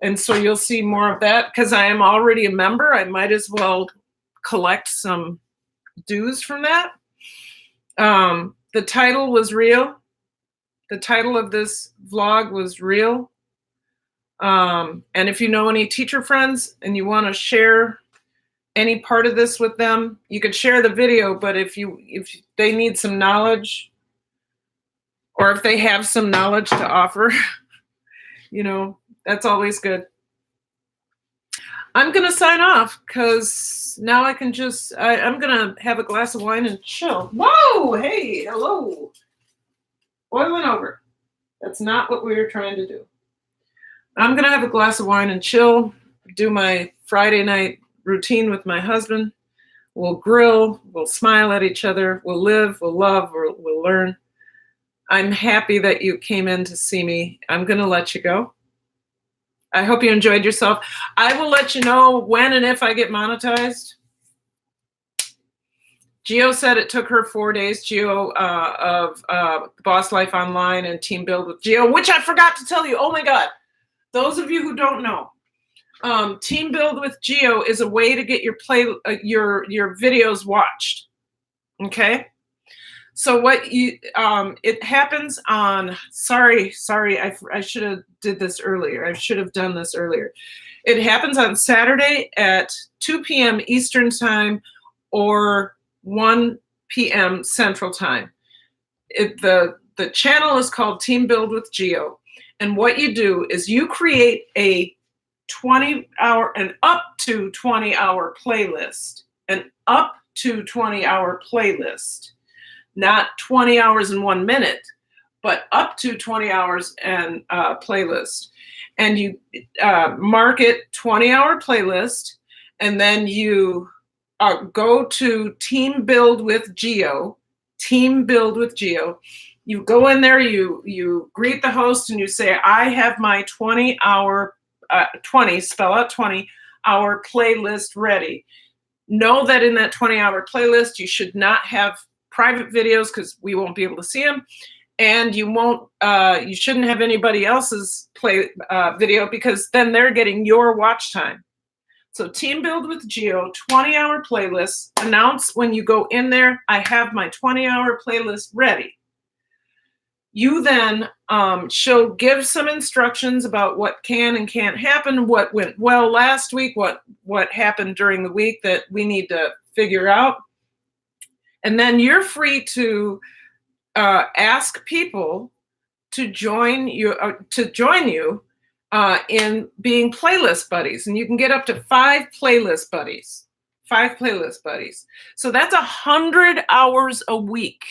A: And so you'll see more of that because I am already a member. I might as well collect some dues from that. The title was real. The title of this vlog was real. And if you know any teacher friends and you want to share any part of this with them, you could share the video, but if they need some knowledge or if they have some knowledge to offer, that's always good. I'm going to sign off because now I can I'm going to have a glass of wine and chill. Whoa, hey, hello. Boiling over. That's not what we were trying to do. I'm going to have a glass of wine and chill, do my Friday night routine with my husband. We'll grill, we'll smile at each other, we'll live, we'll love, we'll learn. I'm happy that you came in to see me. I'm going to let you go. I hope you enjoyed yourself. I will let you know when and if I get monetized. Gio said it took her 4 days, Gio, of Boss Life Online and Team Build with Gio, which I forgot to tell you. Oh my God. Those of you who don't know, Team Build with Gio is a way to get your videos watched. Okay? So what you it happens on sorry, I should have did this earlier. I should have done this earlier. It happens on Saturday at 2 p.m. Eastern Time or 1 p.m. Central Time. The channel is called Team Build with Gio, and what you do is you create a 20-hour and up to 20-hour playlist, an up to 20-hour playlist, not 20 hours and 1 minute, but up to 20 hours and playlist. And you mark it 20-hour playlist, and then you go to Team Build with Gio, Team Build with Gio. You go in there, you greet the host, and you say, I have my 20-hour, 20, spell out 20-hour playlist ready. Know that in that 20-hour playlist, you should not have private videos because we won't be able to see them. And you won't, you shouldn't have anybody else's video because then they're getting your watch time. So Team Build with Gio, 20-hour playlist. Announce when you go in there, I have my 20-hour playlist ready. You then she'll give some instructions about what can and can't happen, what went well last week, what happened during the week that we need to figure out. And then you're free to ask people to join you in being playlist buddies, and you can get up to 5 playlist buddies. 5 playlist buddies. So that's 100 hours a week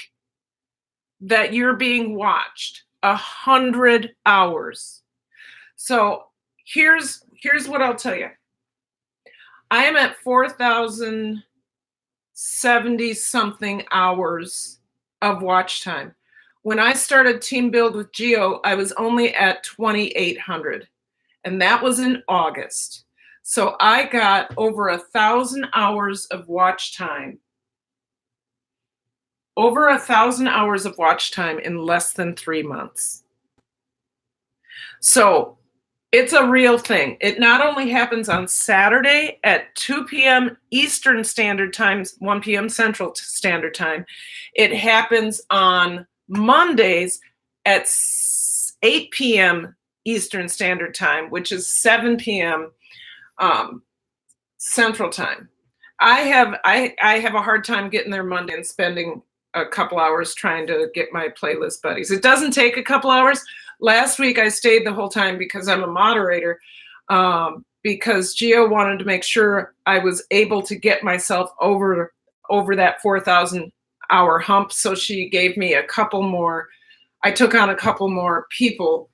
A: that you're being watched. 100 hours. So here's what I'll tell you. I am at 4,070 something hours of watch time. When I started Team Build with Gio, I was only at 2,800, and that was in August. So I got over 1,000 hours of watch time. Over 1,000 hours of watch time in less than 3 months. So it's a real thing. It not only happens on Saturday at 2 p.m. Eastern Standard Time, 1 p.m. Central Standard Time. It happens on Mondays at 8 p.m. Eastern Standard Time, which is 7 p.m. Central Time. I have a hard time getting there Monday and spending a couple hours trying to get my playlist buddies. It doesn't take a couple hours. Last week I stayed the whole time because I'm a moderator, because Gio wanted to make sure I was able to get myself over that 4,000 hour hump. So she gave me a couple more. I took on a couple more people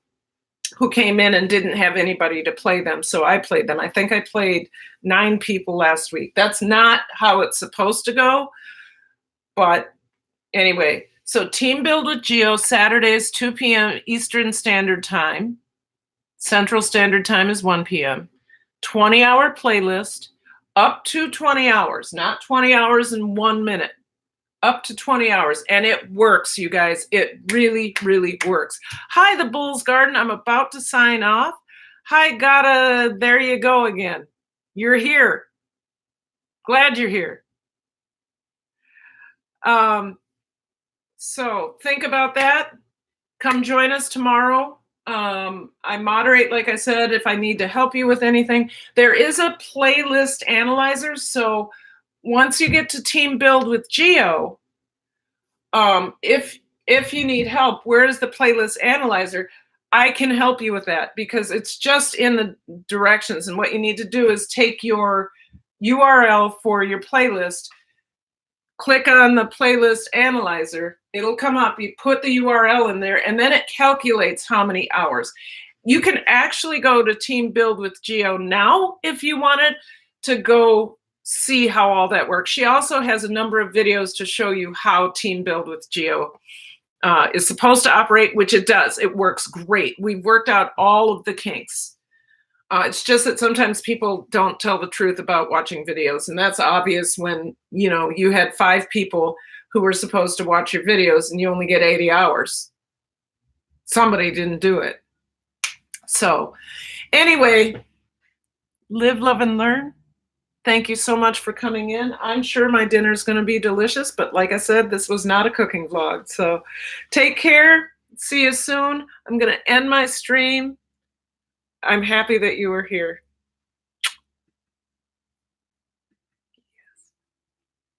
A: who came in and didn't have anybody to play them. So I played them. I think I played 9 people last week. That's not how it's supposed to go. But anyway, so Team Build with Gio, Saturdays, 2 p.m. Eastern Standard Time. Central Standard Time is 1 p.m. 20-hour playlist, up to 20 hours, not 20 hours and 1 minute. Up to 20 hours. And it works, you guys. It really, really works. Hi, the Bull's Garden. I'm about to sign off. Hi, Gata. There you go again. You're here. Glad you're here. So think about that. Come join us tomorrow. I moderate, like I said, if I need to help you with anything. There is a playlist analyzer. So once you get to Team Build with Gio, if you need help, where is the playlist analyzer? I can help you with that because it's just in the directions. And what you need to do is take your URL for your playlist, click on the playlist analyzer. It'll come up. You put the URL in there, and then it calculates how many hours. You can actually go to Team Build with Gio now if you wanted to go see how all that works. She also has a number of videos to show you how Team Build with Gio is supposed to operate, which it does. It works great. We've worked out all of the kinks. It's just that sometimes people don't tell the truth about watching videos, and that's obvious when, you know, you had 5 people who were supposed to watch your videos and you only get 80 hours. Somebody didn't do it. So, anyway, live, love, and learn. Thank you so much for coming in. I'm sure my dinner is going to be delicious, but like I said, this was not a cooking vlog. So, take care. See you soon. I'm going to end my stream. I'm happy that you were here.